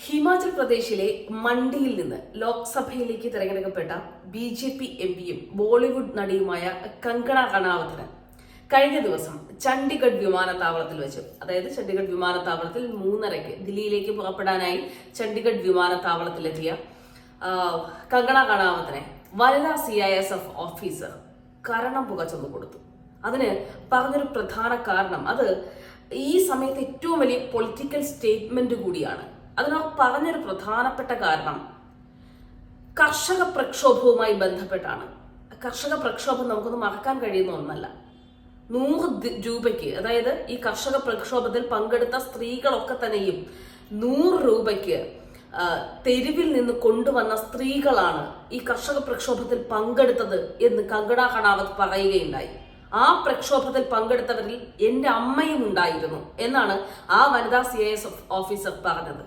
ഹിമാചൽ പ്രദേശിലെ മണ്ഡിയിൽ നിന്ന് ലോക്സഭയിലേക്ക് തിരഞ്ഞെടുക്കപ്പെട്ട BJP എംപിയും ബോളിവുഡ് നടിയുമായ കങ്കണ റണാവത്തിന് കഴിഞ്ഞ ദിവസം ചണ്ഡിഗഡ് വിമാനത്താവളത്തിൽ വെച്ച്, അതായത് ചണ്ഡിഗഡ് വിമാനത്താവളത്തിൽ 3:30 ദില്ലിയിലേക്ക് പുറപ്പെടാനായി ചണ്ഡിഗഡ് വിമാനത്താവളത്തിലെത്തിയ കങ്കണ റണാവത്തിനെ വനിതാ CISF ഓഫീസർ കരണം പുകച്ചൊന്നു കൊടുത്തു. അതിന് പറഞ്ഞൊരു പ്രധാന കാരണം, അത് ഈ സമയത്ത് ഏറ്റവും വലിയ പൊളിറ്റിക്കൽ സ്റ്റേറ്റ്മെന്റ് കൂടിയാണ്. അതിന് പറഞ്ഞൊരു പ്രധാനപ്പെട്ട കാരണം കർഷക പ്രക്ഷോഭവുമായി ബന്ധപ്പെട്ടാണ്. കർഷക പ്രക്ഷോഭം നമുക്കൊന്ന് മറക്കാൻ കഴിയുന്ന ഒന്നല്ല. 100 രൂപയ്ക്ക്, അതായത് ഈ കർഷക പ്രക്ഷോഭത്തിൽ പങ്കെടുത്ത സ്ത്രീകളൊക്കെ തന്നെയും 100 രൂപയ്ക്ക് തെരുവിൽ നിന്ന് കൊണ്ടുവന്ന സ്ത്രീകളാണ് ഈ കർഷക പ്രക്ഷോഭത്തിൽ പങ്കെടുത്തത് എന്ന് കങ്കണ റണാവത്ത് പറയുകയുണ്ടായി. ആ പ്രക്ഷോഭത്തിൽ പങ്കെടുത്തവരിൽ എൻ്റെ അമ്മയും ഉണ്ടായിരുന്നു എന്നാണ് ആ വനിതാ CISF ഓഫീസർ പറഞ്ഞത്.